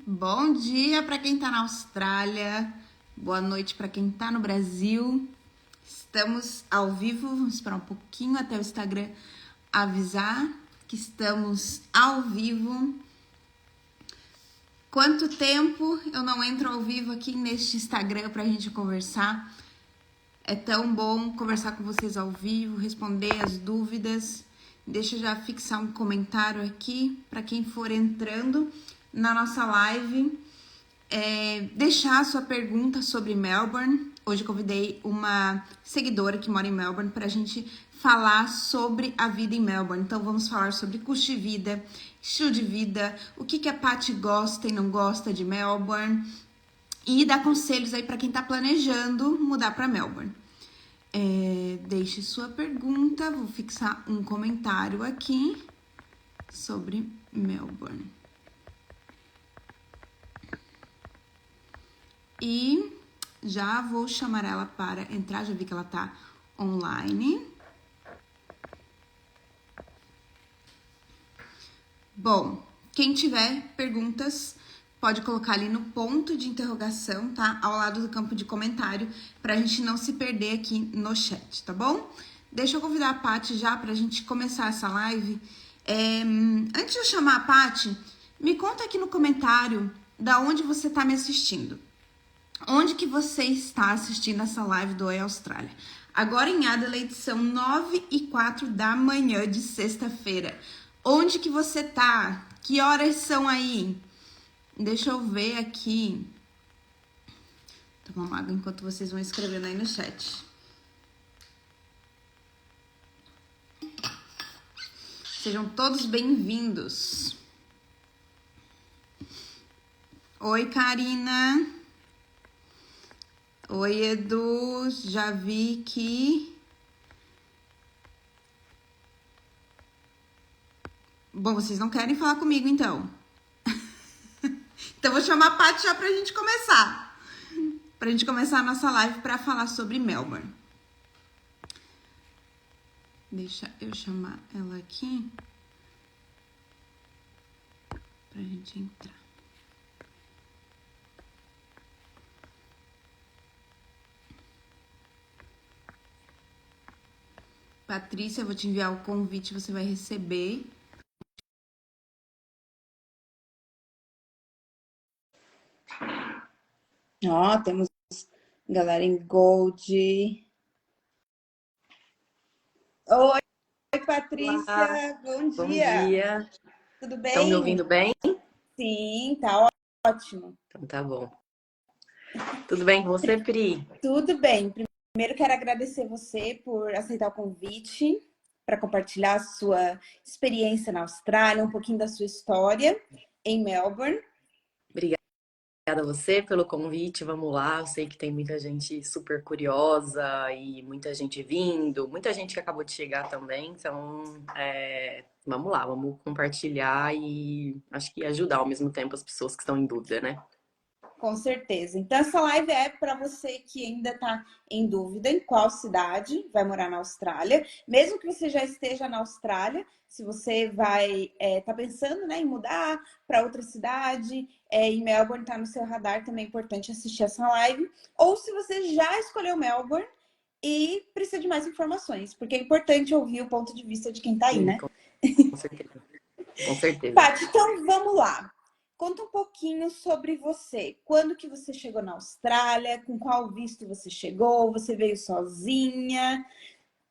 Bom dia para quem está na Austrália, boa noite para quem está no Brasil. Estamos ao vivo, vamos esperar um pouquinho até o Instagram avisar que estamos ao vivo. Quanto tempo eu não entro ao vivo aqui neste Instagram para a gente conversar? É tão bom conversar com vocês ao vivo, responder as dúvidas. Deixa eu já fixar um comentário aqui para quem for entrando na nossa live. Deixar a sua pergunta sobre Melbourne. Hoje eu convidei uma seguidora que mora em Melbourne para a gente falar sobre a vida em Melbourne. Então vamos falar sobre custo de vida, estilo de vida, o que a Paty gosta e não gosta de Melbourne e dar conselhos aí para quem está planejando mudar para Melbourne. Deixe sua pergunta, vou fixar um comentário aqui sobre Melbourne. E já vou chamar ela para entrar, já vi que ela tá online. Bom, quem tiver perguntas pode colocar ali no ponto de interrogação, tá? Ao lado do campo de comentário, pra gente não se perder aqui no chat, tá bom? Deixa eu convidar a Paty já pra gente começar essa live. Antes de eu chamar a Paty, me conta aqui no comentário da onde você tá me assistindo. Onde que você está assistindo essa live do Oi Austrália? Agora em Adelaide são 9h04 da manhã de sexta-feira. Onde que você tá? Que horas são aí? Deixa eu ver aqui. Tomar uma água enquanto vocês vão escrevendo aí no chat. Sejam todos bem-vindos. Oi, Karina. Oi, Edu. Já vi que... Bom, vocês não querem falar comigo, então. Então, vou chamar a Paty já pra gente começar. Pra gente começar a nossa live pra falar sobre Melbourne. Deixa eu chamar ela aqui pra gente entrar. Patrícia, eu vou te enviar o convite, você vai receber. Ó, temos galera em Gold. Oi, Olá, Patrícia, bom bom dia. dia. Tudo Estão me bem? ouvindo bem? Sim, tá ótimo. Então tá bom. Tudo bem com você, Pri? Tudo bem. Primeiro quero agradecer você por aceitar o convite para compartilhar a sua experiência na Austrália, um pouquinho da sua história em Melbourne. Obrigada a você pelo convite. Vamos lá. Eu sei que tem muita gente super curiosa e muita gente vindo, muita gente que acabou de chegar também. Então, vamos lá, vamos compartilhar e acho que ajudar ao mesmo tempo as pessoas que estão em dúvida, né? Com certeza. Então, essa live é para você que ainda está em dúvida em qual cidade vai morar na Austrália. Mesmo que você já esteja na Austrália, se você vai tá pensando, né, em mudar para outra cidade, em Melbourne está no seu radar, também é importante assistir essa live. Ou se você já escolheu Melbourne e precisa de mais informações, porque é importante ouvir o ponto de vista de quem está aí, Sim, né? com certeza. Com certeza. Paty, então vamos lá. Conta um pouquinho sobre você. Quando que você chegou na Austrália? Com qual visto você chegou? Você veio sozinha?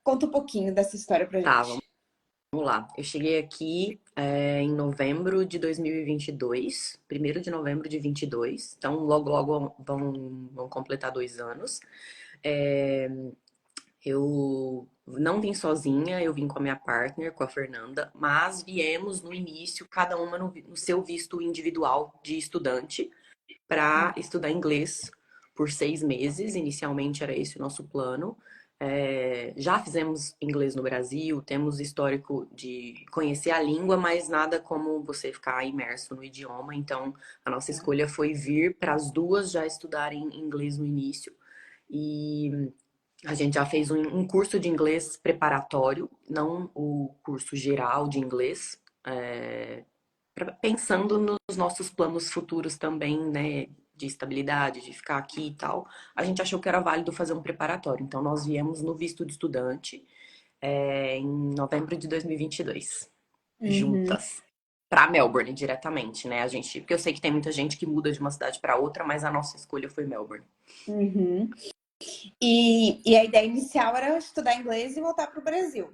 Conta um pouquinho dessa história pra Tá, gente. vamos lá. Eu cheguei aqui em novembro de 2022, 1º de novembro de 22. Então, logo, logo vão completar 2 anos. É, eu não vim sozinha, eu vim com a minha partner, com a Fernanda, mas viemos no início, cada uma no seu visto individual de estudante, para estudar inglês por 6 meses. Inicialmente era esse o nosso plano. Já fizemos inglês no Brasil, temos histórico de conhecer a língua, mas nada como você ficar imerso no idioma. Então, a nossa escolha foi vir para as duas já estudarem inglês no início. E a gente já fez um curso de inglês preparatório, não o curso geral de inglês. pensando nos nossos planos futuros também, né? De estabilidade, de ficar aqui e tal, a gente achou que era válido fazer um preparatório. Então, nós viemos no visto de estudante em novembro de 2022, Uhum, juntas, para Melbourne diretamente, né? A gente, porque eu sei que tem muita gente que muda de uma cidade para outra, mas a nossa escolha foi Melbourne. uhum. E a ideia inicial era estudar inglês e voltar para o Brasil.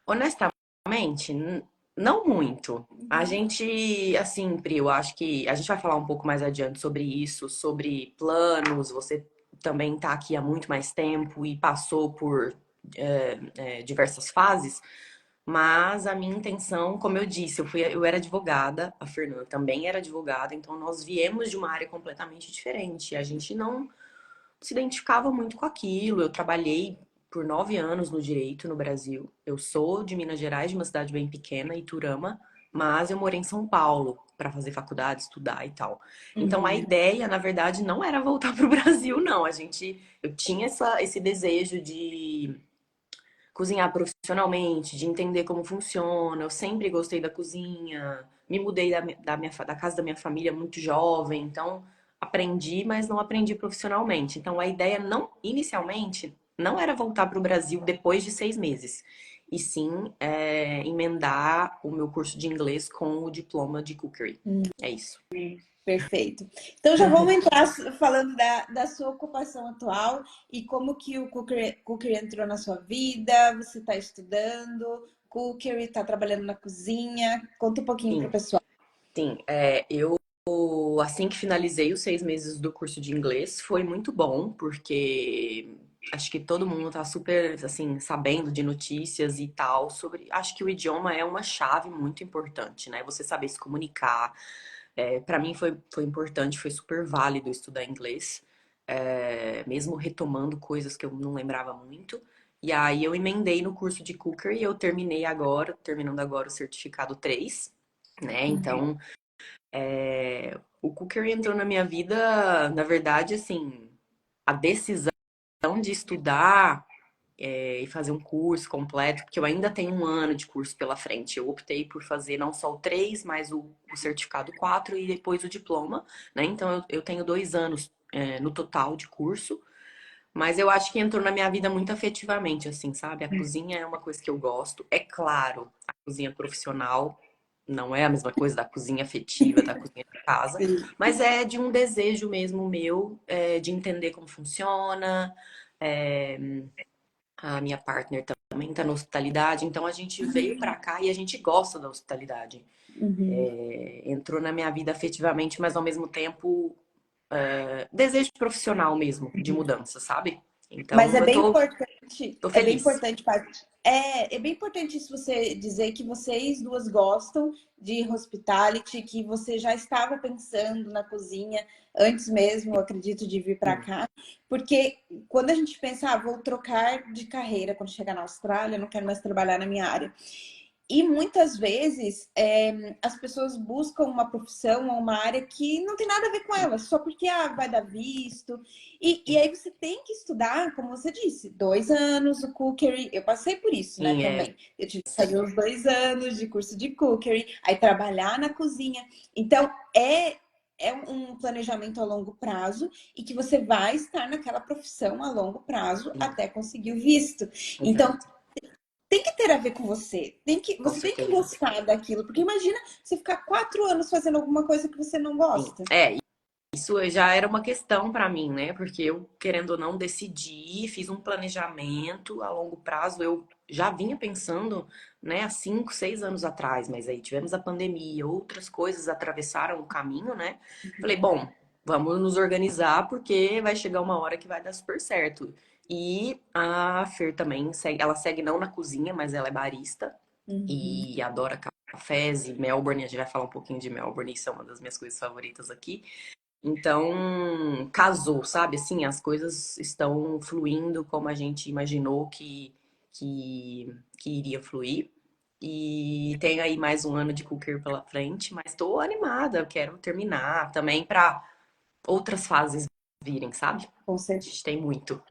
Honestamente, não muito. A Uhum. gente, assim, Pri, eu acho que a gente vai falar um pouco mais adiante sobre isso, sobre planos. Você também está aqui há muito mais tempo e passou por diversas fases. Mas a minha intenção, como eu disse, eu era advogada, a Fernanda também era advogada, então nós viemos de uma área completamente diferente. A gente não se identificava muito com aquilo. Eu trabalhei por 9 anos no direito no Brasil. Eu sou de Minas Gerais, de uma cidade bem pequena, Iturama, mas eu morei em São Paulo para fazer faculdade, estudar e tal. Então a Uhum. ideia, na verdade, não era voltar para o Brasil, não. Eu tinha esse desejo de cozinhar profissionalmente, de entender como funciona. Eu sempre gostei da cozinha. Me mudei da casa da minha família muito jovem, então aprendi, mas não aprendi profissionalmente. Então a ideia não, inicialmente, não era voltar para o Brasil depois de 6 meses, e sim emendar o meu curso de inglês com o diploma de cookery. É isso. Perfeito. Então já vamos entrar falando da sua ocupação atual e como que o Cookery entrou na sua vida, você está estudando, Cookery, está trabalhando na cozinha. Conta um pouquinho para o Sim, pessoal. sim. Eu assim que finalizei os 6 meses do curso de inglês, foi muito bom, porque acho que todo mundo tá super, assim, sabendo de notícias e tal sobre. Acho que o idioma é uma chave muito importante, né? Você saber se comunicar. Para mim foi importante, foi super válido estudar inglês, mesmo retomando coisas que eu não lembrava muito. E aí eu emendei no curso de Cooker e eu terminando agora o certificado 3, né? Então o cookery entrou na minha vida, na verdade, assim, a decisão de estudar e fazer um curso completo, porque eu ainda tenho um ano de curso pela frente. Eu optei por fazer não só o 3, mas o certificado 4 e depois o diploma, né? Então eu tenho 2 anos no total de curso, mas eu acho que entrou na minha vida muito afetivamente, assim, sabe? A cozinha é uma coisa que eu gosto. É claro, a cozinha profissional não é a mesma coisa da cozinha afetiva, da cozinha de casa, mas é de um desejo mesmo meu de entender como funciona. É, a minha partner também está na hospitalidade, então a gente veio para cá e a gente gosta da hospitalidade. Uhum. Entrou na minha vida afetivamente, mas ao mesmo tempo desejo profissional mesmo, de mudança, sabe? Mas Então eu tô é bem feliz. importante, Paty. É bem importante isso você dizer que vocês duas gostam de hospitality, que você já estava pensando na cozinha antes mesmo, eu acredito, de vir para Sim, cá, porque quando a gente pensa, vou trocar de carreira quando chegar na Austrália, não quero mais trabalhar na minha área. E muitas vezes as pessoas buscam uma profissão ou uma área que não tem nada a ver com elas, só porque vai dar visto. E aí você tem que estudar, como você disse, 2 anos o cookery. Eu passei por isso, né, sim, também. Eu tive que fazer os 2 anos de curso de cookery, aí trabalhar na cozinha. Então, é um planejamento a longo prazo e que você vai estar naquela profissão a longo prazo sim, até conseguir o visto. Então, exato, tem que ter a ver com você. com Você tem que certeza. gostar daquilo. Porque imagina você ficar 4 anos fazendo alguma coisa que você não Sim. gosta. Isso já era uma questão para mim, né? Porque eu, querendo ou não, decidi, fiz um planejamento a longo prazo. Eu já vinha pensando, né, há 5, 6 anos atrás, mas aí tivemos a pandemia, outras coisas atravessaram o caminho, né? Falei, bom, vamos nos organizar porque vai chegar uma hora que vai dar super certo. E a Fer também segue, ela segue não na cozinha, mas ela é barista Uhum. e adora cafés e Melbourne. A gente vai falar um pouquinho de Melbourne, isso é uma das minhas coisas favoritas aqui. Então, casou, sabe? Assim, as coisas estão fluindo como a gente imaginou que iria fluir. E tem aí mais um ano de cooker pela frente, mas estou animada, eu quero terminar também para outras fases virem, sabe? Com A certeza. gente tem muito.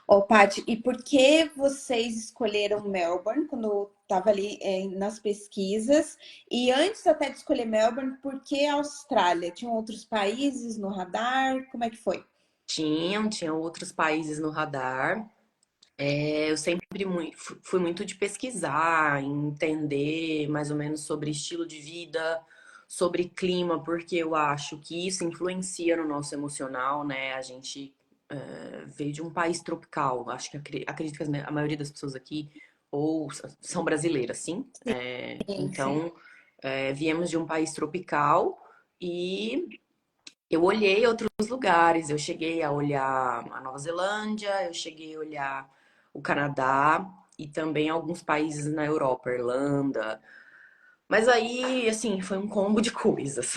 Ô, Paty, e por que vocês escolheram Melbourne quando estava ali nas pesquisas. E antes até de escolher Melbourne, por que Austrália? Tinham outros países no radar? Como é que foi? Tinham outros países no radar. Eu sempre fui muito de pesquisar, entender mais ou menos sobre estilo de vida, sobre clima, porque eu acho que isso influencia no nosso emocional, né? A gente veio de um país tropical. Acho que acredito que a maioria das pessoas aqui ou são brasileiras, sim. Sim, sim. Então, viemos de um país tropical e eu olhei outros lugares. Eu cheguei a olhar a Nova Zelândia, eu cheguei a olhar o Canadá e também alguns países na Europa, Irlanda. Mas aí, assim, foi um combo de coisas.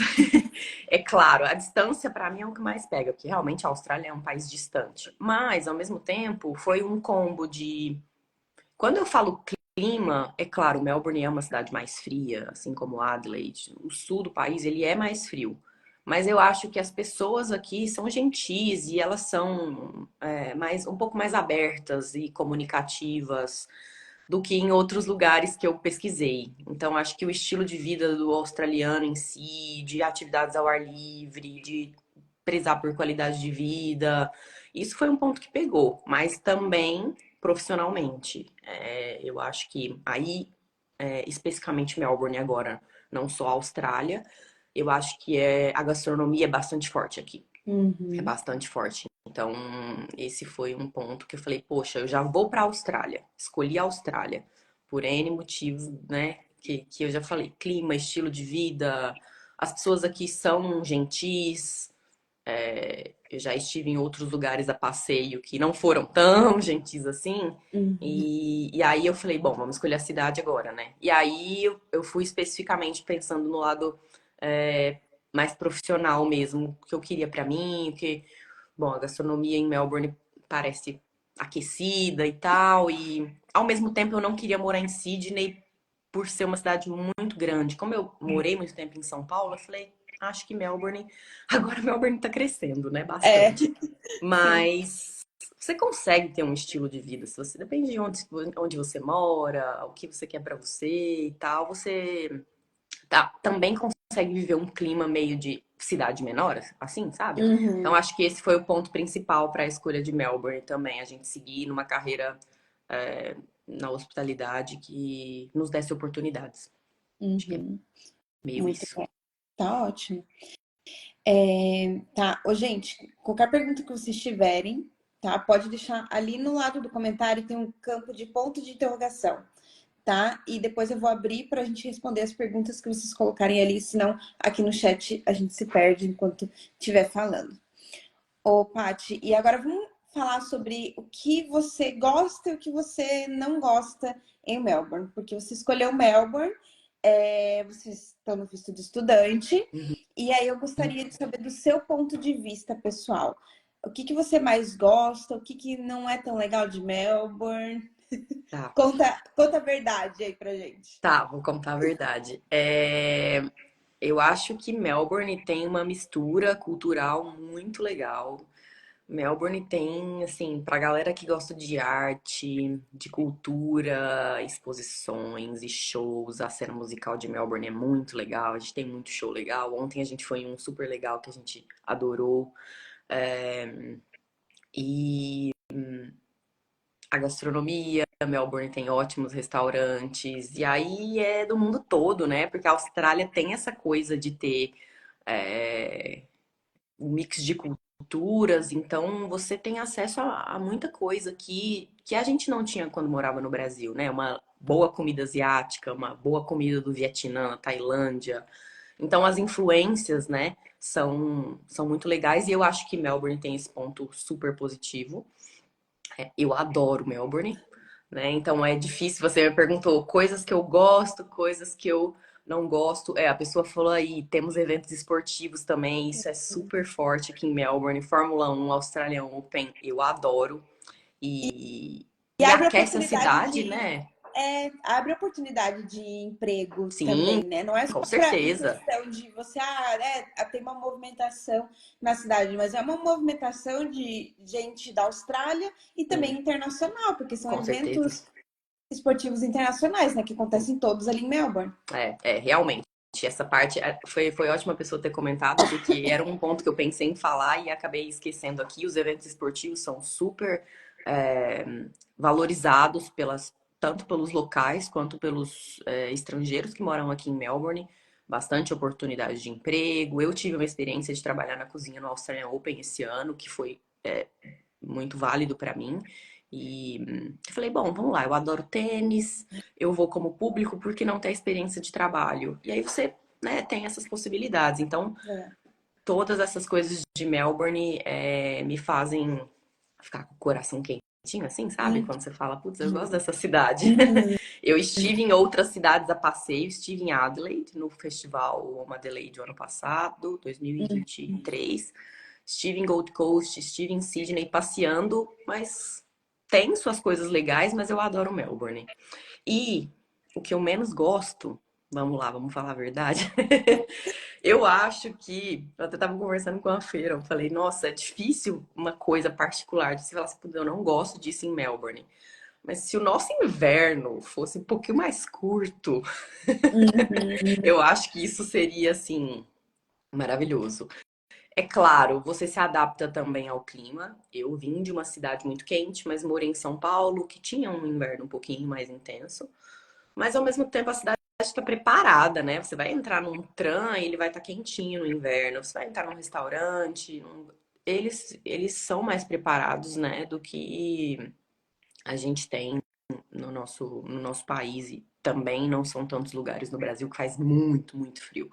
É claro, a distância para mim é o que mais pega, porque realmente a Austrália é um país distante. Mas, ao mesmo tempo, foi um combo de. Quando eu falo clima, é claro, Melbourne é uma cidade mais fria, assim como Adelaide. O sul do país, ele é mais frio. Mas eu acho que as pessoas aqui são gentis e elas são um pouco mais abertas e comunicativas do que em outros lugares que eu pesquisei. Então, acho que o estilo de vida do australiano em si, de atividades ao ar livre, de prezar por qualidade de vida, isso foi um ponto que pegou. Mas também profissionalmente. Eu acho que aí, especificamente Melbourne agora, não só a Austrália, eu acho que a gastronomia é bastante forte aqui. É Uhum. bastante forte. Então, esse foi um ponto que eu falei, poxa, eu já vou para a Austrália. Escolhi a Austrália por N motivos, né? Que eu já falei, clima, estilo de vida, as pessoas aqui são gentis. Eu já estive em outros lugares a passeio que não foram tão gentis assim. Uhum. E aí eu falei, bom, vamos escolher a cidade agora, né? E aí eu fui especificamente pensando no lado é, mais profissional mesmo, que eu queria pra mim, que, bom, a gastronomia em Melbourne parece aquecida e tal, e ao mesmo tempo eu não queria morar em Sydney por ser uma cidade muito grande. Como eu morei muito tempo em São Paulo, eu falei, acho que Melbourne. Agora Melbourne tá crescendo, né? É, Bastante. sim. Mas você consegue ter um estilo de vida. Se você depende de onde você mora, o que você quer pra você e tal, você também consegue viver um clima meio de cidade menor, assim, sabe? Então Uhum. acho que esse foi o ponto principal para a escolha de Melbourne também, a gente seguir numa carreira na hospitalidade que nos desse oportunidades. Acho que é Uhum. meio Muito isso. bom. Tá ótimo. Tá, ô, gente, qualquer pergunta que vocês tiverem, tá? Pode deixar ali no lado do comentário, tem um campo de ponto de interrogação, tá? E depois eu vou abrir para a gente responder as perguntas que vocês colocarem ali, senão aqui no chat a gente se perde enquanto estiver falando. Ô, Paty, e agora vamos falar sobre o que você gosta e o que você não gosta em Melbourne, porque você escolheu Melbourne, vocês estão no visto de estudante, e aí eu gostaria de saber do seu ponto de vista pessoal. O que você mais gosta, o que não é tão legal de Melbourne? Tá, Conta a verdade aí pra gente. tá, vou contar a verdade. Eu acho que Melbourne tem uma mistura cultural muito legal. Melbourne tem, assim, pra galera que gosta de arte, de cultura, exposições e shows, a cena musical de Melbourne é muito legal. A gente tem muito show legal. Ontem a gente foi em um super legal que a gente adorou. É, E a gastronomia, Melbourne tem ótimos restaurantes. E aí é do mundo todo, né? Porque a Austrália tem essa coisa de ter é, um mix de culturas, então você tem acesso a muita coisa que a gente não tinha quando morava no Brasil, né? Uma boa comida asiática, uma boa comida do Vietnã, Tailândia. Então as influências, né, são muito legais e eu acho que Melbourne tem esse ponto super positivo. Eu adoro Melbourne, né? Então é difícil. Você me perguntou coisas que eu gosto, coisas que eu não gosto. A pessoa falou aí, temos eventos esportivos também, isso é super forte aqui em Melbourne. Fórmula 1, Australian Open, eu adoro. E, E e abre aquece a oportunidade cidade, de né? abre oportunidade de emprego Sim, também, né? Não é só com para em certeza. questão de você, tem uma movimentação na cidade, mas é uma movimentação de gente da Austrália e também Sim, internacional, porque são com certeza. eventos esportivos internacionais, né? Que acontecem todos ali em Melbourne. Realmente. Essa parte foi ótima a pessoa ter comentado, porque era um ponto que eu pensei em falar e acabei esquecendo aqui. Os eventos esportivos são super valorizados tanto pelos locais quanto pelos estrangeiros que moram aqui em Melbourne. Bastante oportunidade de emprego. Eu tive uma experiência de trabalhar na cozinha no Australian Open esse ano, que foi muito válido para mim. E eu falei, bom, vamos lá, eu adoro tênis, eu vou como público, por que não ter experiência de trabalho? E aí você, né, tem essas possibilidades. Então, todas essas coisas de Melbourne me fazem ficar com o coração quentinho, assim, sabe? Quando você fala, putz, eu gosto dessa cidade. Eu estive em outras cidades a passeio, estive em Adelaide, no festival Home Adelaide do ano passado, 2023. Estive em Gold Coast, estive em Sydney passeando, mas tem suas coisas legais, mas eu adoro Melbourne. E o que eu menos gosto, vamos lá, vamos falar a verdade. Eu acho que, eu até tava conversando com a Feira, eu falei, nossa, é difícil uma coisa particular de você falar assim, eu não gosto disso em Melbourne. Mas se o nosso inverno fosse um pouquinho mais curto, eu acho que isso seria, assim, maravilhoso. É claro, você se adapta também ao clima. Eu vim de uma cidade muito quente, mas morei em São Paulo, que tinha um inverno um pouquinho mais intenso. Mas ao mesmo tempo a cidade está preparada, né? Você vai entrar num tram e ele vai estar quentinho no inverno. Você vai entrar num restaurante, eles são mais preparados, né, do que a gente tem no nosso país. E também não são tantos lugares no Brasil que faz muito, muito frio.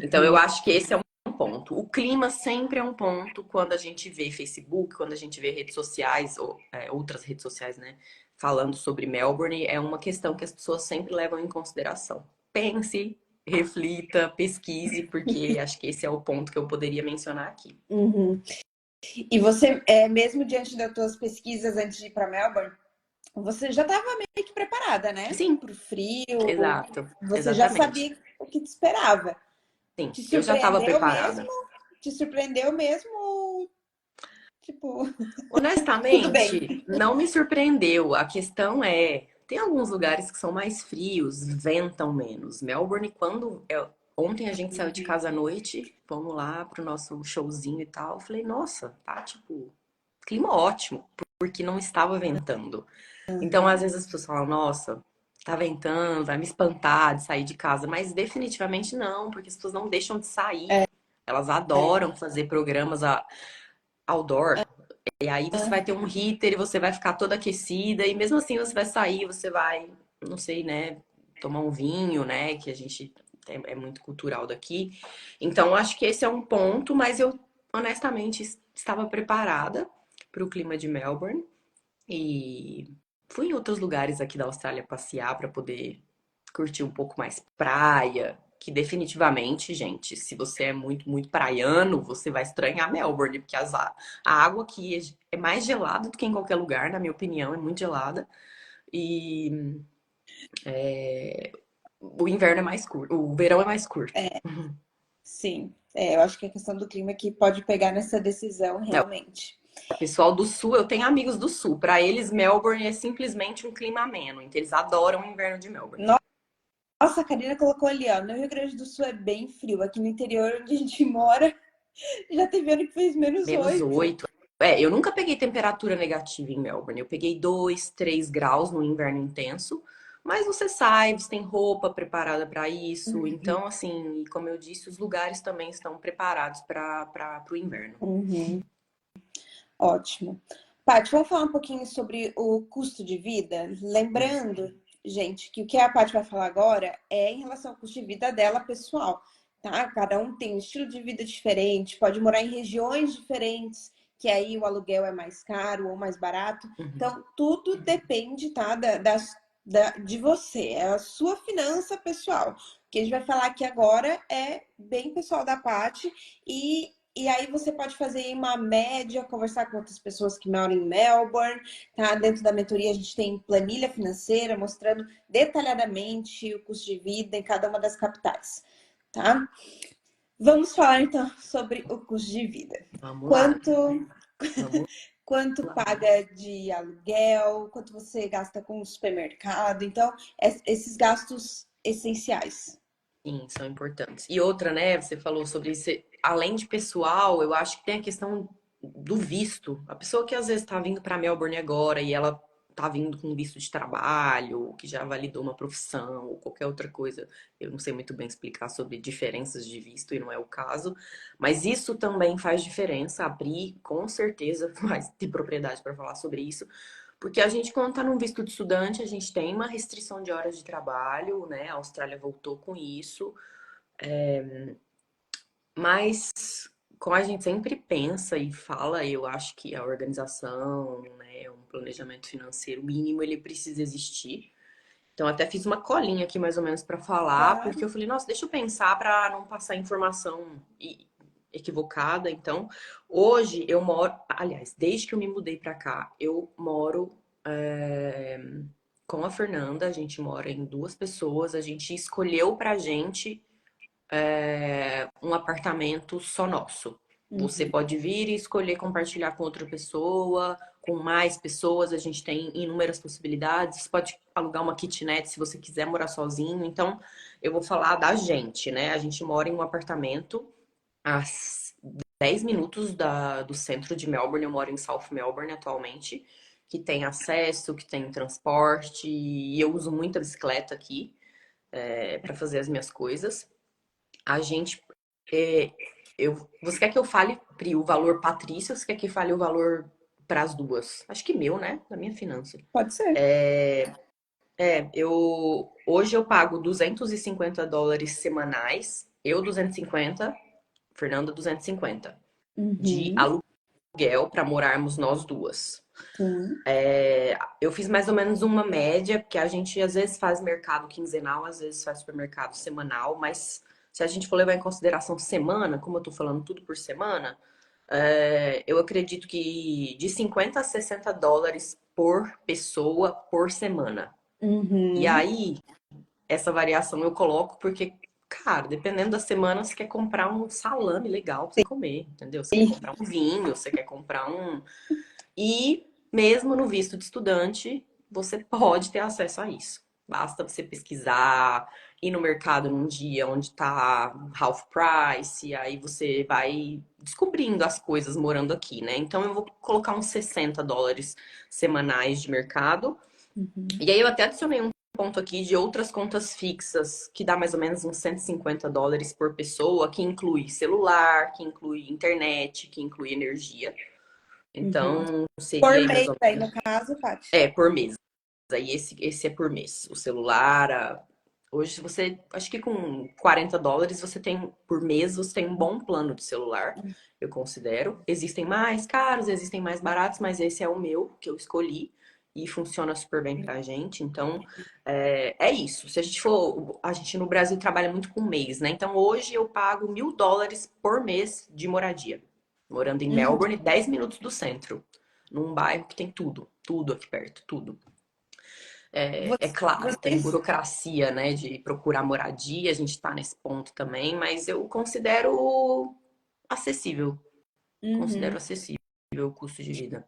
Então eu acho que esse é um ponto. O clima sempre é um ponto quando a gente vê Facebook, quando a gente vê redes sociais, ou outras redes sociais, né? Falando sobre Melbourne, é uma questão que as pessoas sempre levam em consideração. Pense, reflita, pesquise, porque acho que esse é o ponto que eu poderia mencionar aqui. E você, mesmo diante das tuas pesquisas antes de ir para Melbourne, você já estava meio que preparada, né? Sim, Para o frio. exato, Você já exatamente. sabia o que te esperava. Sim, Te eu já estava surpreendeu mesmo? preparada. Te surpreendeu mesmo? Tipo, tudo bem. Honestamente, não me surpreendeu. A questão tem alguns lugares que são mais frios, ventam menos. Melbourne, ontem a gente saiu de casa à noite, vamos lá pro nosso showzinho e tal. Eu falei, nossa, tá tipo, clima ótimo, porque não estava ventando. Então, às vezes as pessoas falam, nossa, tá ventando, vai me espantar de sair de casa, mas definitivamente não, porque as pessoas não deixam de sair. Elas adoram fazer programas outdoor. E aí você vai ter um heater e você vai ficar toda aquecida, e mesmo assim você vai sair, você vai, não sei, né, tomar um vinho, né, que a gente é muito cultural daqui. Então acho que esse é um ponto, mas eu honestamente estava preparada para o clima de Melbourne e fui em outros lugares aqui da Austrália passear para poder curtir um pouco mais praia, que definitivamente, gente, se você é muito, muito praiano, você vai estranhar Melbourne, porque a água aqui é mais gelada do que em qualquer lugar, na minha opinião, é muito gelada. E o inverno é mais curto, o verão é mais curto. Sim, eu acho que a questão do clima que pode pegar nessa decisão, realmente. O pessoal do sul, eu tenho amigos do sul, para eles Melbourne é simplesmente um clima ameno, então eles adoram o inverno de Melbourne. Nossa, a Karina colocou ali, ó, no Rio Grande do Sul é bem frio. Aqui no interior onde a gente mora, já teve ano que fez -8. -8. Eu nunca peguei temperatura negativa em Melbourne. Eu peguei 2, 3 graus no inverno intenso. Mas você sai, você tem roupa preparada para isso. Então, assim, como eu disse, os lugares também estão preparados para o inverno. Ótimo. Paty, vamos falar um pouquinho sobre o custo de vida? Lembrando, gente, que o que a Paty vai falar agora é em relação ao custo de vida dela pessoal, tá? Cada um tem um estilo de vida diferente, pode morar em regiões diferentes, que aí o aluguel é mais caro ou mais barato. Então, tudo depende, tá? De você, é a sua finança pessoal. O que a gente vai falar aqui agora é bem pessoal da Paty e aí você pode fazer uma média, conversar com outras pessoas que moram em Melbourne, tá? Dentro da mentoria a gente tem planilha financeira mostrando detalhadamente o custo de vida em cada uma das capitais, tá? Vamos falar então sobre o custo de vida. Vamos lá. quanto paga de aluguel, quanto você gasta com o supermercado. Então, esses gastos essenciais. Sim, são importantes. E outra, né? Você falou sobre isso. Além de pessoal, eu acho que tem a questão do visto. A pessoa que às vezes está vindo para Melbourne agora e ela tá vindo com visto de trabalho, que já validou uma profissão ou qualquer outra coisa. Eu não sei muito bem explicar sobre diferenças de visto e não é o caso. Mas isso também faz diferença. Abrir, com certeza, mais de propriedade para falar sobre isso. Porque a gente, quando está num visto de estudante, a gente tem uma restrição de horas de trabalho, né? A Austrália voltou com isso. Mas, como a gente sempre pensa e fala, eu acho que a organização, né, um planejamento financeiro mínimo, ele precisa existir. Então, até fiz uma colinha aqui, mais ou menos, para falar, porque Claro. eu falei, nossa, deixa eu pensar para não passar informação equivocada. Então, hoje eu moro, aliás, desde que eu me mudei para cá, eu moro com a Fernanda, a gente mora em duas pessoas, a gente escolheu pra gente um apartamento só nosso. Você Uhum. pode vir e escolher compartilhar com outra pessoa, com mais pessoas, a gente tem inúmeras possibilidades. Você pode alugar uma kitnet se você quiser morar sozinho. Então, eu vou falar da gente, né? A gente mora em um apartamento a 10 minutos do centro de Melbourne. Eu moro em South Melbourne atualmente, que tem acesso, que tem transporte, e eu uso muito a bicicleta aqui para fazer as minhas coisas. A gente. é, você quer que eu fale, Pri, o valor patrício ou você quer que eu fale o valor para as duas? Acho que meu, né? Da minha finança. Pode ser. Hoje eu pago US$ 250 semanais, eu 250, Fernanda 250 de Uhum. aluguel para morarmos nós duas. Sim. Eu fiz mais ou menos uma média, porque a gente às vezes faz mercado quinzenal, às vezes faz supermercado semanal, mas se a gente for levar em consideração semana, como eu tô falando tudo por semana, eu acredito que de US$ 50 a US$ 60 por pessoa por semana. E Uhum. aí, essa variação eu coloco porque, cara, dependendo da semana, você quer comprar um salame legal pra você comer, entendeu? Você quer Sim. comprar um vinho, você quer comprar um. E mesmo no visto de estudante, você pode ter acesso a isso. Basta você pesquisar, ir no mercado num dia onde tá half price, e aí você vai descobrindo as coisas morando aqui, né? Então eu vou colocar uns US$ 60 semanais de mercado. Uhum. E aí eu até adicionei um ponto aqui de outras contas fixas, que dá mais ou menos uns US$ 150 por pessoa, que inclui celular, que inclui internet, que inclui energia. Uhum. Então, Por seria aí mais mês ou aí, menos. no caso, Paty. Por mês. Aí esse é por mês. O celular, hoje você, acho que com US$ 40 você tem, por mês, você tem um bom plano de celular, eu considero. Existem mais caros, existem mais baratos, mas esse é o meu, que eu escolhi. E funciona super bem pra gente. Então, é isso. Se a gente for. A gente no Brasil trabalha muito com mês, né? Então, hoje eu pago US$ 1.000 por mês de moradia. Morando em Uhum. Melbourne, 10 minutos do centro. Num bairro que tem tudo. Tudo aqui perto, tudo. É claro, tem Vocês. burocracia, né, de procurar moradia, a gente tá nesse ponto também, mas eu considero acessível. Uhum. Considero acessível o custo de vida.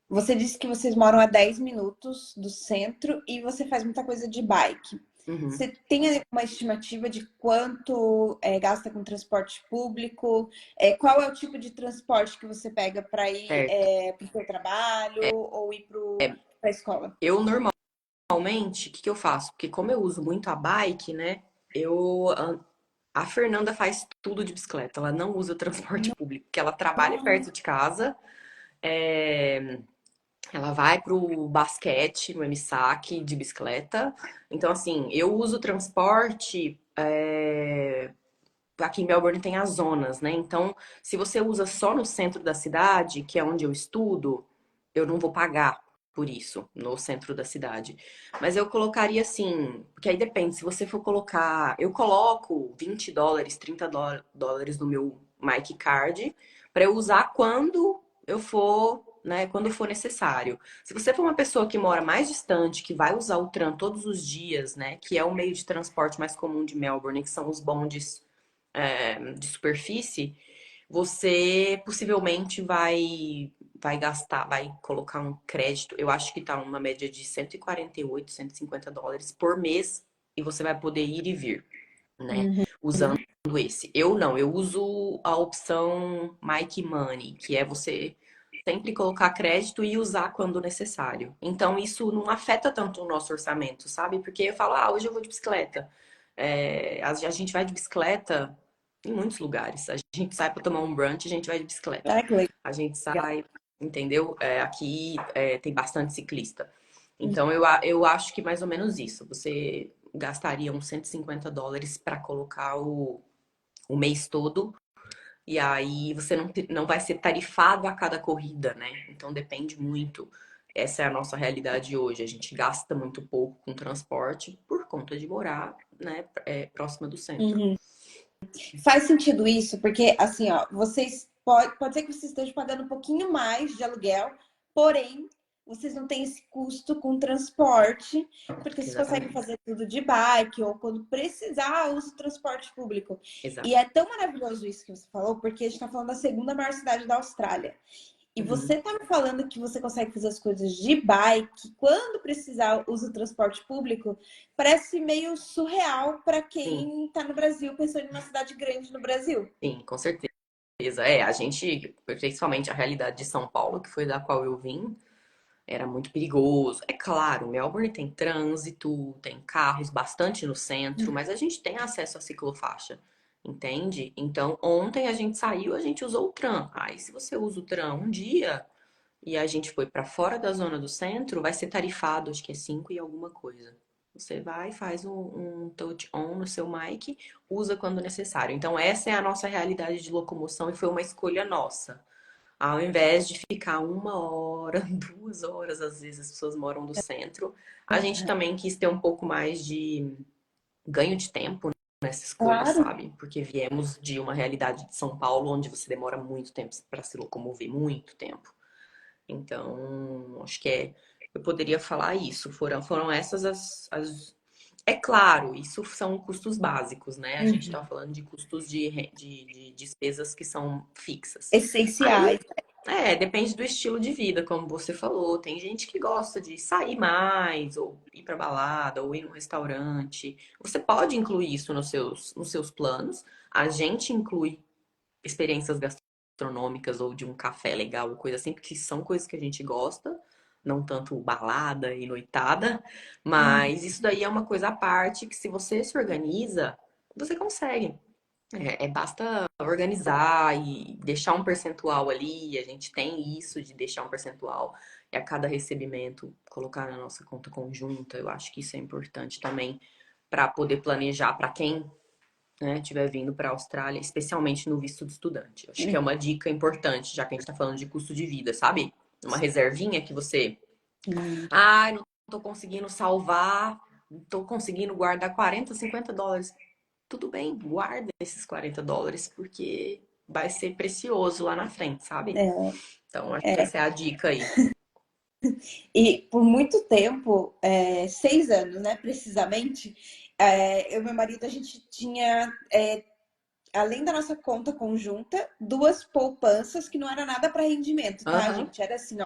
Você disse que vocês moram a 10 minutos do centro e você faz muita coisa de bike. Uhum. Você tem uma estimativa de quanto gasta com transporte público? Qual é o tipo de transporte que você pega para ir Certo. para o seu trabalho ou ir para a escola? Eu normalmente, o que que eu faço? Porque como eu uso muito a bike, né, eu a Fernanda faz tudo de bicicleta, ela não usa o transporte público, porque ela trabalha perto de casa. é, Ela vai pro basquete, no MSAC, de bicicleta. Então, assim, eu uso transporte. Aqui em Melbourne tem as zonas, né? Então, se você usa só no centro da cidade, que é onde eu estudo, eu não vou pagar por isso, no centro da cidade. Mas eu colocaria assim, porque aí depende, se você for colocar. Eu coloco US$ 20, US$ 30 no meu Mic Card para eu usar quando eu for, né? Quando for necessário. Se você for uma pessoa que mora mais distante, que vai usar o tram todos os dias, né? Que é o meio de transporte mais comum de Melbourne, que são os bondes de superfície, você possivelmente vai vai gastar, vai colocar um crédito, eu acho que tá uma média de 148, US$ 150 por mês e você vai poder ir e vir, né? Uhum. Usando esse. Eu não, eu uso a opção Mike Money, que é você sempre colocar crédito e usar quando necessário. Então isso não afeta tanto o nosso orçamento, sabe? Porque eu falo, ah, hoje eu vou de bicicleta. A gente vai de bicicleta em muitos lugares. A gente sai para tomar um brunch, a gente vai de bicicleta. Ah, que legal. A gente sai, entendeu? Aqui tem bastante ciclista. Uhum. Então eu acho que mais ou menos isso. Você gastaria uns US$ 150 para colocar o mês todo. E aí você não vai ser tarifado a cada corrida, né? Então depende muito. Essa é a nossa realidade hoje. A gente gasta muito pouco com transporte por conta de morar, né, próxima do centro. Uhum. Faz sentido isso, porque assim, ó, vocês pode ser que vocês estejam pagando um pouquinho mais de aluguel, porém vocês não têm esse custo com transporte, porque vocês conseguem Exatamente. fazer tudo de bike ou quando precisar, usa o transporte público. Exato. E é tão maravilhoso isso que você falou, porque a gente está falando da segunda maior cidade da Austrália. E Uhum. você tá me falando que você consegue fazer as coisas de bike, quando precisar usa o transporte público, parece meio surreal para Sim, quem tá no Brasil, pensando em uma cidade grande no Brasil. sim, com certeza. A gente, principalmente a realidade de São Paulo, que foi da qual eu vim, era muito perigoso. É claro, Melbourne tem trânsito, tem carros bastante no centro, mas a gente tem acesso à ciclofaixa, entende? Então, ontem a gente saiu, a gente usou o tram. Aí, se você usa o tram um dia e a gente foi para fora da zona do centro, vai ser tarifado, acho que é 5 e alguma coisa. Você vai, faz um touch on no seu mic, usa quando necessário. Então, essa é a nossa realidade de locomoção e foi uma escolha nossa. Ao invés de ficar 1 hora, 2 horas, às vezes as pessoas moram do centro, a gente também quis ter um pouco mais de ganho de tempo nessa escolha, Claro. sabe? Porque viemos de uma realidade de São Paulo, onde você demora muito tempo para se locomover, muito tempo. Então, acho que eu poderia falar isso. Foram essas É claro, isso são custos básicos, né? A gente Uhum. está falando de custos de despesas que são fixas. Aí Essenciais. depende do estilo de vida, como você falou. Tem gente que gosta de sair mais, ou ir pra balada, ou ir num restaurante. Você pode incluir isso nos seus planos. A gente inclui experiências gastronômicas ou de um café legal, coisa assim, porque são coisas que a gente gosta, não tanto balada e noitada. Uhum. Mas isso daí é uma coisa à parte que, se você se organiza, você consegue. Basta organizar e deixar um percentual ali. A gente tem isso de deixar um percentual e a cada recebimento colocar na nossa conta conjunta. Eu acho que isso é importante também para poder planejar para quem, né, estiver vindo para a Austrália, especialmente no visto de estudante. Eu acho que é uma dica importante, já que a gente está falando de custo de vida, sabe? Uma reservinha que você, Uhum. não tô conseguindo salvar, não tô conseguindo guardar US$ 40, US$ 50. Tudo bem, guarda esses US$ 40, porque vai ser precioso lá na frente, sabe? É, Então, acho que é. essa é a dica aí. E por muito tempo, 6 anos, né, precisamente, eu e meu marido, a gente tinha, além da nossa conta conjunta, duas poupanças que não era nada para rendimento, tá, Aham, gente? Era assim, ó,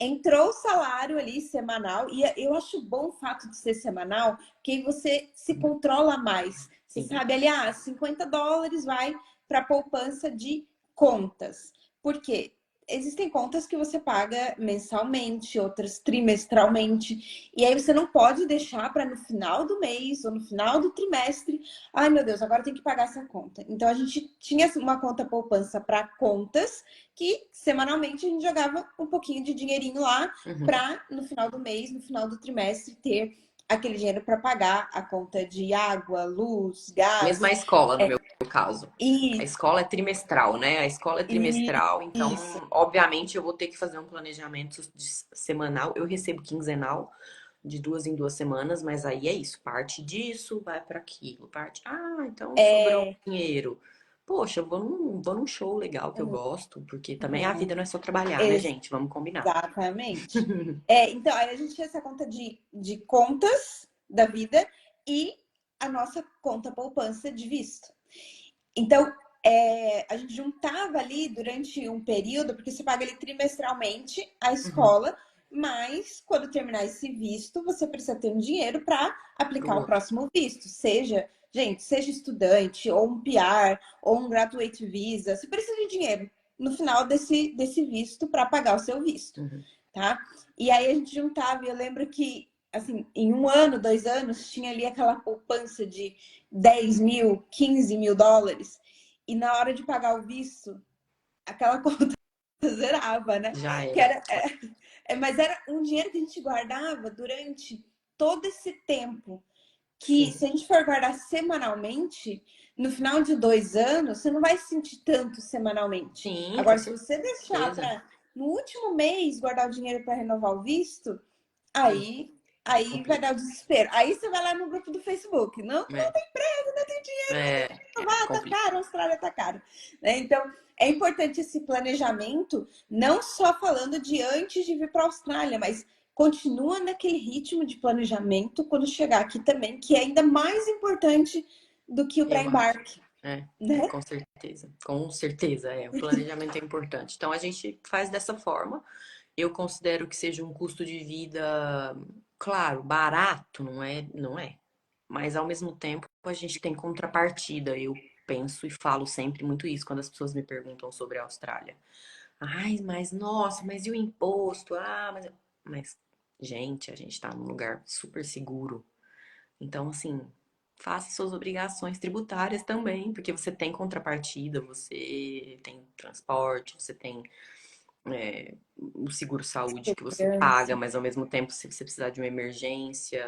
entrou o salário ali semanal, e eu acho bom o fato de ser semanal, que aí você se controla mais. Você sim. sabe ali, US$ 50 vai para a poupança de contas. Por quê? Existem contas que você paga mensalmente, outras trimestralmente, e aí você não pode deixar para no final do mês ou no final do trimestre, ai meu Deus, agora tem que pagar essa conta. Então a gente tinha uma conta poupança para contas que semanalmente a gente jogava um pouquinho de dinheirinho lá Uhum. para no final do mês, no final do trimestre ter aquele dinheiro para pagar a conta de água, luz, Mesma gás. escola, no meu caso. A E, escola é trimestral, né? A escola é e trimestral, então, isso. obviamente, eu vou ter que fazer um planejamento semanal. Eu recebo quinzenal, de 2 em 2 semanas, mas aí é isso. Parte disso vai para aquilo. Então sobrou É, dinheiro. Poxa, eu vou num show legal que eu gosto, porque também a vida não é só trabalhar, né, gente? Vamos combinar. exatamente. Então, aí a gente tinha essa conta de contas da vida e a nossa conta poupança de visto. Então, a gente juntava ali durante um período, porque você paga ali trimestralmente a Uhum. escola, mas quando terminar esse visto, você precisa ter um dinheiro para Pro aplicar o outro. próximo visto. Seja, gente, seja estudante, ou um PR, ou um graduate visa, você precisa de dinheiro no final desse visto para pagar o seu visto, Uhum. tá? E aí a gente juntava, e eu lembro que, assim, em um ano, 2 anos, tinha ali aquela poupança de 10 mil, 15 mil dólares. E na hora de pagar o visto, aquela conta zerava, né? Já Que era. era, mas era um dinheiro que a gente guardava durante todo esse tempo. Que Sim. se a gente for guardar semanalmente, no final de 2 anos, você não vai sentir tanto semanalmente. Sim, com Agora, se você deixar certeza. para no último mês guardar o dinheiro para renovar o visto, Hum, aí vai complica. dar o desespero. Aí você vai lá no grupo do Facebook, não É, ah, tá complica. caro, a Austrália tá caro. Né? Então, é importante esse planejamento, não só falando de antes de vir para a Austrália, mas continua naquele ritmo de planejamento quando chegar aqui também, que é ainda mais importante do que o Eu acho. pré-embarque, Com né? certeza. Com certeza, o planejamento é importante. Então a gente faz dessa forma. Eu considero que seja um custo de vida, claro, barato, não é. Mas ao mesmo tempo a gente tem contrapartida. Eu penso e falo sempre muito isso quando as pessoas me perguntam sobre a Austrália. Ai, mas nossa, mas e o imposto? Mas gente, a gente tá num lugar super seguro. Então, assim, faça suas obrigações tributárias também, porque você tem contrapartida, você tem transporte, você tem o seguro-saúde que você paga, mas ao mesmo tempo, se você precisar de uma emergência,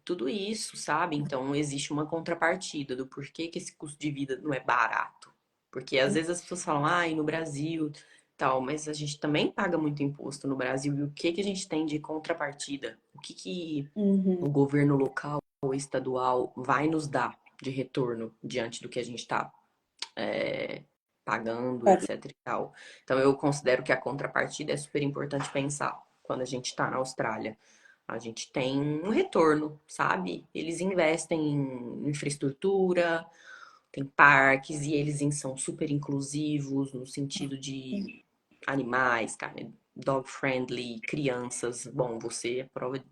tudo isso, sabe? Então, existe uma contrapartida do porquê que esse custo de vida não é barato. Porque às vezes as pessoas falam, ai, no Brasil, tal, mas a gente também paga muito imposto no Brasil. E o que que a gente tem de contrapartida? O que que Uhum. o governo local ou estadual vai nos dar de retorno diante do que a gente está pagando, etc e tal. Então eu considero que a contrapartida é super importante pensar quando a gente está na Austrália. A gente tem um retorno, sabe? Eles investem em infraestrutura, tem parques e eles são super inclusivos no sentido de animais, cara, dog friendly, crianças. Bom, você é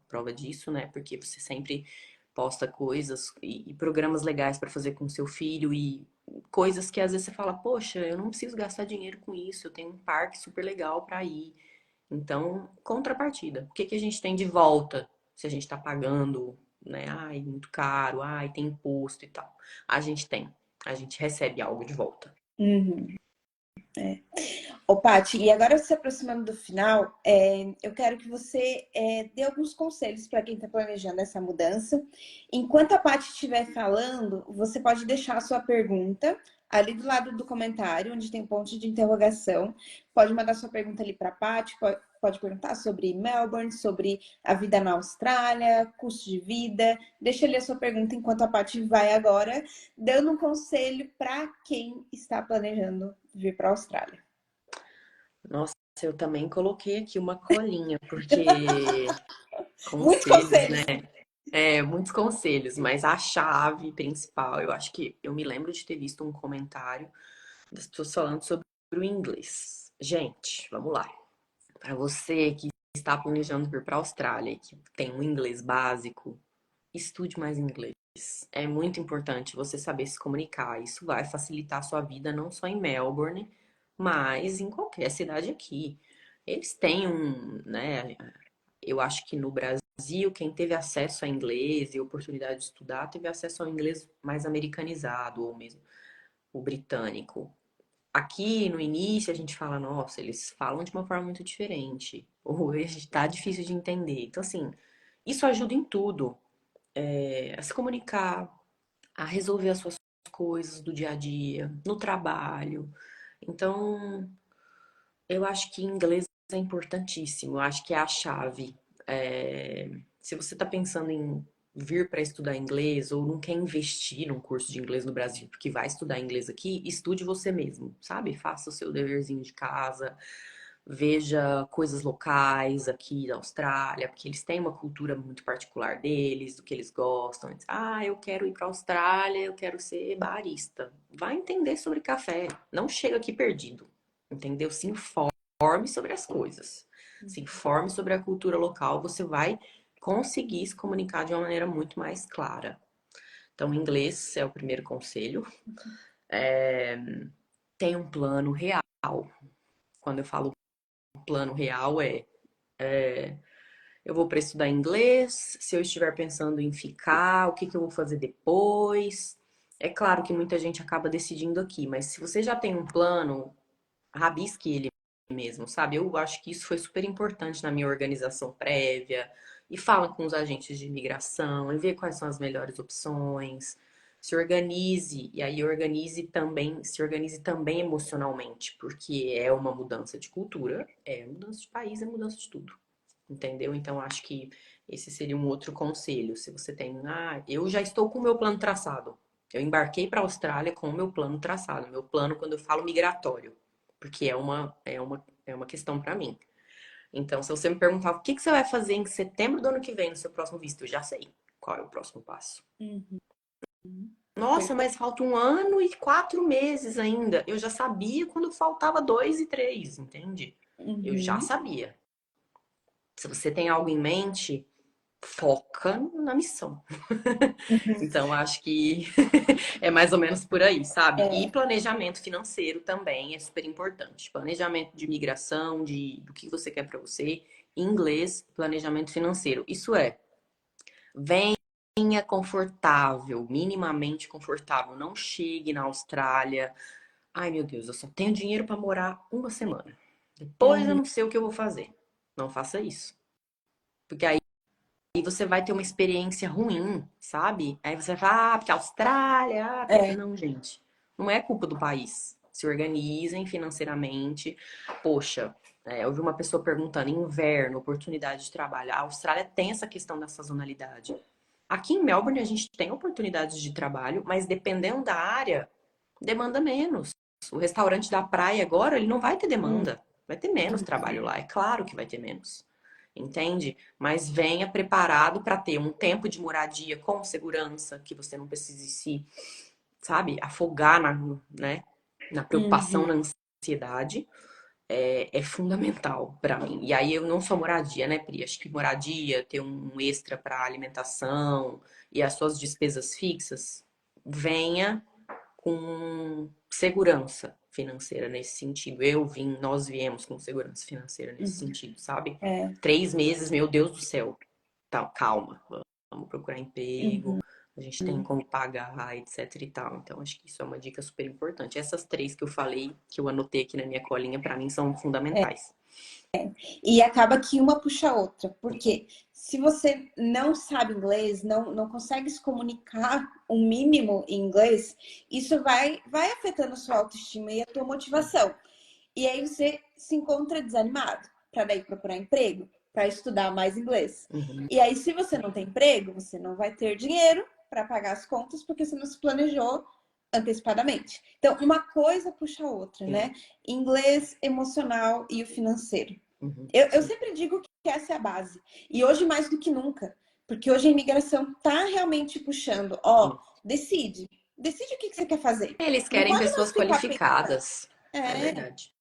prova disso, né? Porque você sempre posta coisas e programas legais para fazer com seu filho e coisas que às vezes você fala, poxa, eu não preciso gastar dinheiro com isso, eu tenho um parque super legal para ir. Então, contrapartida. O que que a gente tem de volta se a gente está pagando, né? Ai, muito caro, ai, tem imposto e tal. A gente tem. A gente recebe algo de volta. Uhum. Ô, Paty, e agora se aproximando do final, eu quero que você dê alguns conselhos para quem está planejando essa mudança. Enquanto a Paty estiver falando, você pode deixar a sua pergunta ali do lado do comentário, onde tem um ponto de interrogação. Pode mandar sua pergunta ali para a Paty, pode perguntar sobre Melbourne, sobre a vida na Austrália, custo de vida. Deixa ali a sua pergunta enquanto a Paty vai agora, dando um conselho para quem está planejando vir para a Austrália. Nossa, eu também coloquei aqui uma colinha, porque Muitos conselhos, conselhos. né? Muitos conselhos, mas a chave principal, eu acho que eu me lembro de ter visto um comentário das pessoas falando sobre o inglês. Gente, vamos lá. Para você que está planejando vir para a Austrália e que tem um inglês básico, estude mais inglês. É muito importante você saber se comunicar. Isso vai facilitar a sua vida não só em Melbourne, mas em qualquer cidade aqui. Eles têm né? Eu acho que no Brasil, quem teve acesso a inglês e oportunidade de estudar, teve acesso ao inglês mais americanizado, ou mesmo o britânico. Aqui no início a gente fala, nossa, eles falam de uma forma muito diferente, ou está difícil de entender. Então, assim, isso ajuda em tudo, a se comunicar, a resolver as suas coisas do dia a dia, no trabalho. Então, eu acho que inglês é importantíssimo, eu acho que é a chave. É, se você está pensando em vir para estudar inglês ou não quer investir num curso de inglês no Brasil, porque vai estudar inglês aqui, estude você mesmo, sabe? Faça o seu deverzinho de casa, veja coisas locais aqui da Austrália, porque eles têm uma cultura muito particular deles, do que eles gostam. Ah, eu quero ir para a Austrália, eu quero ser barista. Vai entender sobre café. Não chega aqui perdido, entendeu? Se informe sobre as coisas. Se informe sobre a cultura local, você vai conseguir se comunicar de uma maneira muito mais clara. Então, inglês é o primeiro conselho. Tem um plano real. Quando eu falo plano real eu vou para estudar inglês, se eu estiver pensando em ficar, o que eu vou fazer depois. É claro que muita gente acaba decidindo aqui, mas se você já tem um plano, rabisque ele mesmo, sabe? Eu acho que isso foi super importante na minha organização prévia. E fala com os agentes de imigração e vê quais são as melhores opções. Se organize, e aí se organize também emocionalmente, porque é uma mudança de cultura, é mudança de país, é mudança de tudo. Entendeu? Então, acho que esse seria um outro conselho. Se você tem, eu já estou com o meu plano traçado. Eu embarquei para a Austrália com o meu plano traçado. Meu plano, quando eu falo migratório, porque é uma questão para mim. Então, se você me perguntar o que você vai fazer em setembro do ano que vem no seu próximo visto, eu já sei qual é o próximo passo. Uhum. Nossa, mas falta 1 ano e 4 meses ainda. Eu já sabia quando faltava 2 e 3, entende? Eu já Uhum. sabia. Se você tem algo em mente, foca na missão. Então, acho que é mais ou menos por aí, sabe? E É. planejamento financeiro também é super importante. Planejamento de migração, do que você quer para você. Em inglês, planejamento financeiro. Isso é, venha confortável, minimamente confortável. Não chegue na Austrália. Ai, meu Deus, eu só tenho dinheiro para morar 1 semana. Depois eu Uhum. não sei o que eu vou fazer. Não faça isso. Porque aí você vai ter uma experiência ruim, sabe? Aí você vai falar, porque a Austrália. É. Não, gente. Não é culpa do país. Se organizem financeiramente. Poxa, eu vi uma pessoa perguntando: inverno, oportunidade de trabalho. A Austrália tem essa questão da sazonalidade. Aqui em Melbourne a gente tem oportunidades de trabalho, mas dependendo da área, demanda menos. O restaurante da praia agora, ele não vai ter demanda. Vai ter menos trabalho lá. É claro que vai ter menos. Entende? Mas venha preparado para ter um tempo de moradia com segurança, que você não precise se, sabe, afogar na preocupação, Uhum. na ansiedade. É fundamental para mim. E aí eu não só moradia, né, Pri? Acho que moradia, ter um extra para alimentação e as suas despesas fixas, venha com segurança financeira nesse sentido. Nós viemos com segurança financeira nesse Uhum. sentido, sabe? É. 3 meses, meu Deus do céu. Tá, calma, vamos procurar emprego, Uhum. a gente tem como pagar, etc e tal. Então, acho que isso é uma dica super importante. Essas 3 que eu falei, que eu anotei aqui na minha colinha, para mim são fundamentais. E acaba que uma puxa a outra, porque se você não sabe inglês, não consegue se comunicar um mínimo em inglês, isso vai afetando a sua autoestima e a tua motivação. E aí você se encontra desanimado para daí procurar emprego, para estudar mais inglês. Uhum. E aí, se você não tem emprego, você não vai ter dinheiro para pagar as contas porque você não se planejou antecipadamente. Então, uma coisa puxa a outra, né? Inglês, emocional e o financeiro. Uhum. Eu sempre digo que essa é a base. E hoje mais do que nunca. Porque hoje a imigração tá realmente puxando. Decide. Decide o que você quer fazer. Eles Não querem pode mais pessoas ficar pensando. qualificadas. É É, verdade.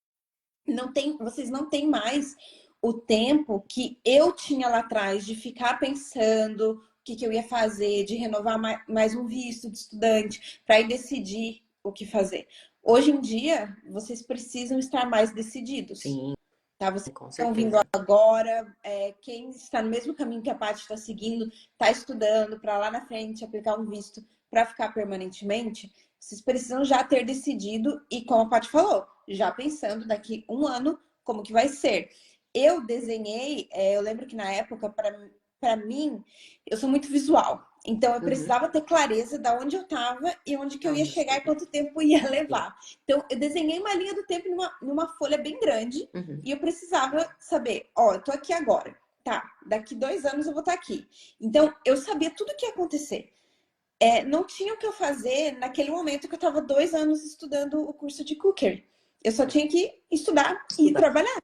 vocês não têm mais o tempo que eu tinha lá atrás de ficar pensando o que eu ia fazer, de renovar mais um visto de estudante, para ir decidir o que fazer. Hoje em dia, vocês precisam estar mais decididos. Sim, Tá? Vocês com estão vindo certeza. agora, quem está no mesmo caminho que a Paty está seguindo, está estudando para lá na frente aplicar um visto para ficar permanentemente, vocês precisam já ter decidido e, como a Paty falou, já pensando daqui 1 ano como que vai ser. Eu desenhei, eu lembro que na época, para mim, eu sou muito visual. Então, eu Uhum. precisava ter clareza de onde eu estava e onde que eu ia chegar e quanto tempo ia levar. Então, eu desenhei uma linha do tempo numa folha bem grande Uhum. e eu precisava saber, eu tô aqui agora. Tá, daqui 2 anos eu vou estar aqui. Então, eu sabia tudo o que ia acontecer. Não tinha o que eu fazer naquele momento que eu estava 2 anos estudando o curso de cookery. Eu só tinha que estudar e Estudar. trabalhar.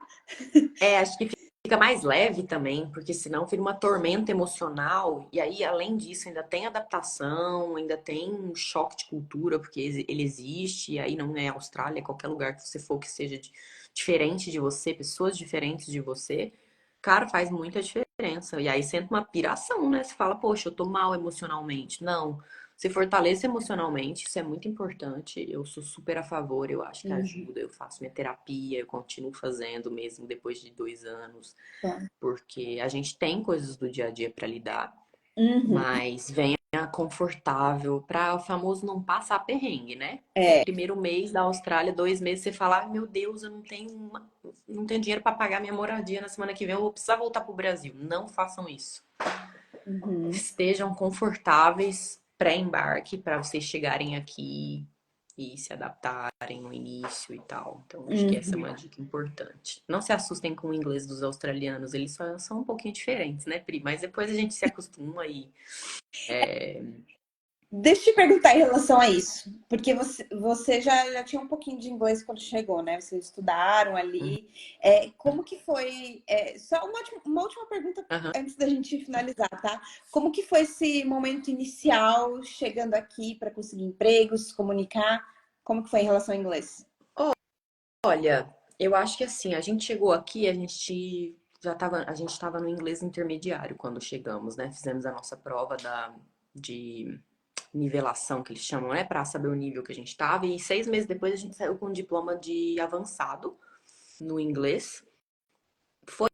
Acho que fica mais leve também, porque senão vira uma tormenta emocional. E aí, além disso, ainda tem adaptação, ainda tem um choque de cultura, porque ele existe. E aí não é Austrália, é qualquer lugar que você for que seja diferente de você, pessoas diferentes de você. Cara, faz muita diferença. E aí sente uma piração, né? Você fala, poxa, eu tô mal emocionalmente. Não. Se fortaleça emocionalmente, isso é muito importante. Eu sou super a favor, eu acho que Uhum. ajuda. Eu faço minha terapia, eu continuo fazendo mesmo depois de 2 anos, Tá. porque a gente tem coisas do dia a dia para lidar, Uhum. mas venha confortável para o famoso não passar perrengue, né? É. Primeiro mês da Austrália, 2 meses, você fala, meu Deus, eu não tenho dinheiro para pagar minha moradia na semana que vem, eu vou precisar voltar pro Brasil. Não façam isso. Uhum. Estejam confortáveis pré-embarque para vocês chegarem aqui e se adaptarem no início e tal. Então, acho que essa é Uhum. uma dica importante. Não se assustem com o inglês dos australianos, eles só são um pouquinho diferentes, né, Pri? Mas depois a gente se acostuma e Deixa eu te perguntar em relação a isso, porque você já tinha um pouquinho de inglês quando chegou, né? Vocês estudaram ali. Como que foi? Só uma última pergunta Aham. antes da gente finalizar, tá? Como que foi esse momento inicial, chegando aqui para conseguir emprego, se comunicar? Como que foi em relação ao inglês? Olha, eu acho que assim, a gente chegou aqui, a gente estava no inglês intermediário quando chegamos, né? Fizemos a nossa prova de nivelação que eles chamam, né? Para saber o nível que a gente estava. E 6 meses depois a gente saiu com um diploma de avançado no inglês. Foi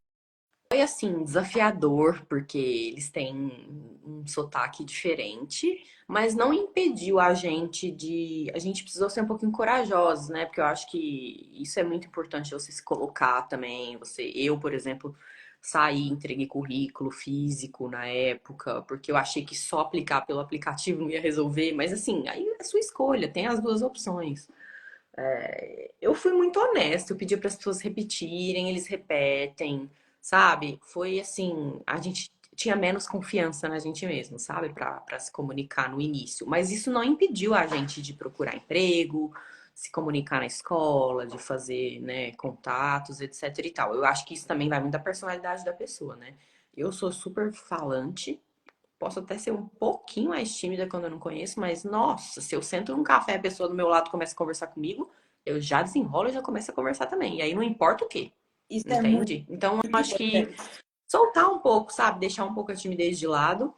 assim, desafiador, porque eles têm um sotaque diferente, mas não impediu a gente de. A gente precisou ser um pouquinho corajosos, né? Porque eu acho que isso é muito importante você se colocar também. Eu, por exemplo, saí, entreguei currículo físico na época, porque eu achei que só aplicar pelo aplicativo não ia resolver, mas assim, aí é sua escolha, tem as duas opções. Eu fui muito honesta, eu pedi para as pessoas repetirem, eles repetem, sabe? Foi assim, a gente tinha menos confiança na gente mesmo, sabe? Para se comunicar no início. Mas isso não impediu a gente de procurar emprego, se comunicar na escola, de fazer, né, contatos, etc e tal. Eu acho que isso também vai muito da personalidade da pessoa, né? Eu sou super falante, posso até ser um pouquinho mais tímida quando eu não conheço, mas nossa, se eu sento num café e a pessoa do meu lado começa a conversar comigo, eu já desenrolo e já começo a conversar também. E aí não importa o quê, Isso é muito entende? Então, eu acho que importante. soltar um pouco, sabe? Deixar um pouco a timidez de lado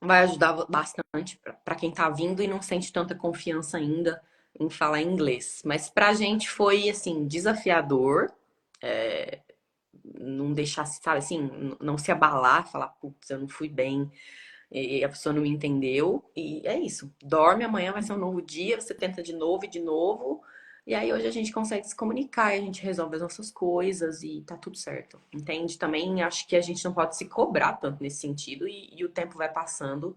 vai ajudar bastante pra quem tá vindo e não sente tanta confiança ainda em falar inglês. Mas pra gente foi, assim, desafiador. Não deixar, sabe, assim, não se abalar, falar, putz, eu não fui bem, e a pessoa não me entendeu. E é isso. Dorme, amanhã vai ser um novo dia, você tenta de novo e de novo. E aí hoje a gente consegue se comunicar, e a gente resolve as nossas coisas e tá tudo certo. Entende? Também acho que a gente não pode se cobrar tanto nesse sentido e o tempo vai passando,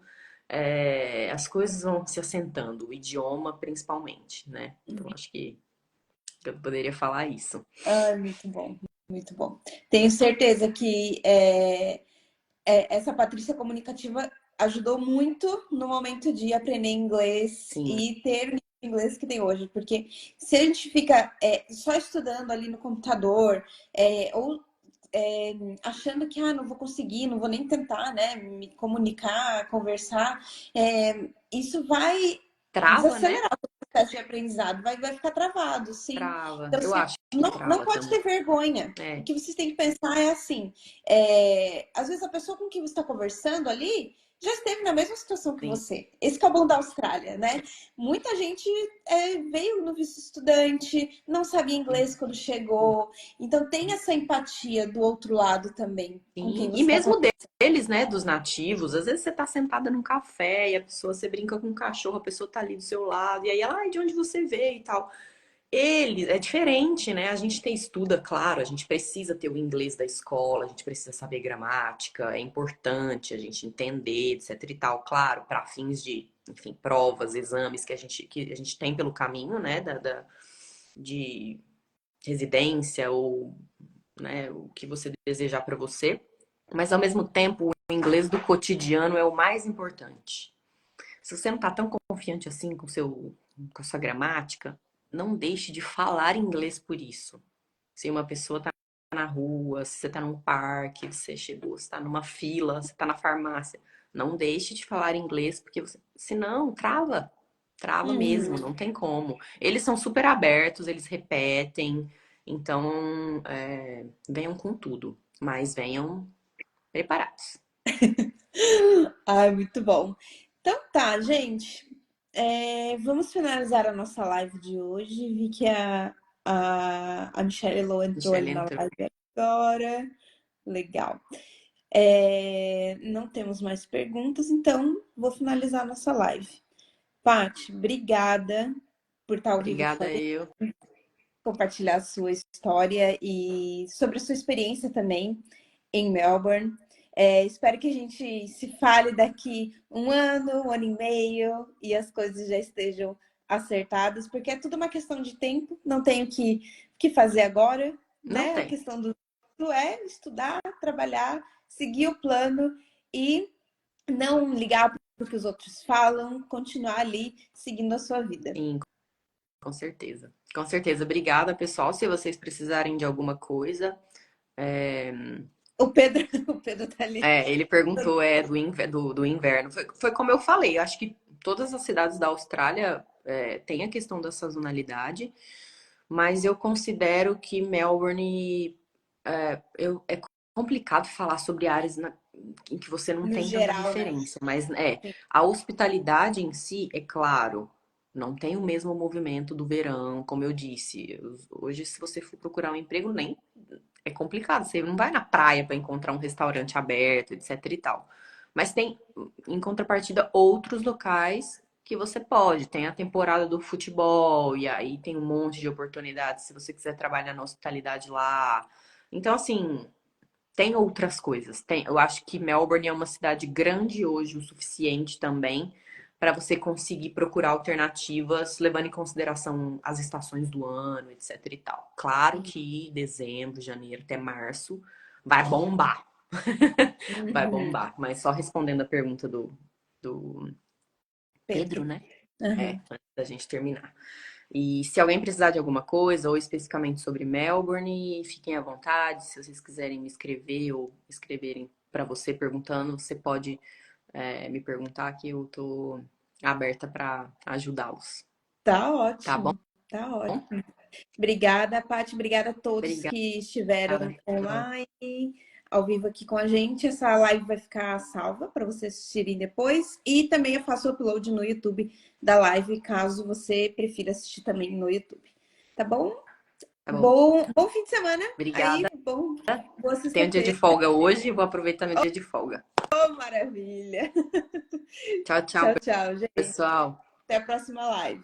as coisas vão se assentando, o idioma principalmente, né? Então acho que eu poderia falar isso. Ai, muito bom, muito bom. Tenho certeza que essa Patrícia comunicativa ajudou muito no momento de aprender inglês Sim, e ter o nível de inglês que tem hoje. Porque se a gente fica só estudando ali no computador, ou achando que não vou conseguir, não vou nem tentar, né, me comunicar, conversar, isso vai trava, né? desacelerar o processo de aprendizado, vai ficar travado, sim. Trava. Então, Eu assim, acho que não trava pode também. ter vergonha. O É, que vocês têm que pensar é assim: às vezes a pessoa com quem você está conversando ali já esteve na mesma situação que sim. você. Esse que é o bom da Austrália, né? Muita gente veio no visto estudante, não sabia inglês quando chegou. Então tem essa empatia do outro lado também, com quem Sim, você e está mesmo conversando. deles, né, dos nativos, às vezes você tá sentada num café e a pessoa, você brinca com um cachorro, a pessoa tá ali do seu lado, e aí ela, ai, de onde você veio e tal. Eles, é diferente, né? A gente estuda, claro, a gente precisa ter o inglês da escola, a gente precisa saber gramática, é importante a gente entender, etc e tal, claro, para fins de, enfim, provas, exames que a gente tem pelo caminho, né, de residência ou, né, o que você desejar para você. Mas ao mesmo tempo, o inglês do cotidiano é o mais importante. Se você não tá tão confiante assim com a sua gramática, não deixe de falar inglês por isso. Se uma pessoa tá na rua, se você tá num parque, você chegou, você tá numa fila, você tá na farmácia, não deixe de falar inglês, porque você, senão trava. Trava mesmo, Uhum. não tem como. Eles são super abertos, eles repetem, então venham com tudo, mas venham preparados. Ai, muito bom. Então tá, gente. Vamos finalizar a nossa live de hoje. Vi que a Michelle Lô entrou ali Michelle na entrou. live agora. Legal. Não temos mais perguntas, então vou finalizar a nossa live. Paty, obrigada por estar ao vivo com a Obrigada gente, eu. compartilhar a sua história e sobre a sua experiência também em Melbourne. Espero que a gente se fale daqui um ano e meio e as coisas já estejam acertadas, porque é tudo uma questão de tempo, não tenho que fazer agora, Não né? A tem. questão do é estudar, trabalhar, seguir o plano e não ligar para o que os outros falam, continuar ali seguindo a sua vida. Sim, com certeza. Com certeza. Obrigada, pessoal. Se vocês precisarem de alguma coisa. O Pedro, o Pedro tá ali. Ele perguntou do inverno. Foi como eu falei, eu acho que todas as cidades da Austrália têm a questão da sazonalidade, mas eu considero que Melbourne é complicado falar sobre áreas em que você não No tem tanta geral, né? referência, mas a hospitalidade em si, é claro, não tem o mesmo movimento do verão, como eu disse. Hoje, se você for procurar um emprego, nem é complicado. Você não vai na praia para encontrar um restaurante aberto, etc e tal. Mas tem, em contrapartida, outros locais que você pode. Tem a temporada do futebol, e aí tem um monte de oportunidades se você quiser trabalhar na hospitalidade lá. Então, assim, tem outras coisas. Eu acho que Melbourne é uma cidade grande hoje o suficiente também para você conseguir procurar alternativas, levando em consideração as estações do ano, etc e tal. Claro que dezembro, janeiro até março vai bombar. Vai Uhum. bombar. Mas só respondendo a pergunta do Pedro, Pedro. né? Uhum. Antes da gente terminar. E se alguém precisar de alguma coisa, ou especificamente sobre Melbourne, fiquem à vontade. Se vocês quiserem me escrever ou escreverem para você perguntando, você pode me perguntar que eu tô aberta para ajudá-los. Tá Tá bom? ótimo. Tá ótimo. Obrigada, Paty. Obrigada a todos Obrigada. que estiveram online, ao vivo aqui com a gente. Essa live vai ficar salva para vocês assistirem depois. E também eu faço o upload no YouTube da live, caso você prefira assistir também no YouTube. Tá bom? Tá bom. Bom fim de semana. Aí, Obrigada. boa Tenho um dia de sexta-feira. folga hoje, vou aproveitar meu dia de folga. Oh, maravilha. Tchau, tchau, Tchau, tchau, gente. pessoal. Até a próxima live.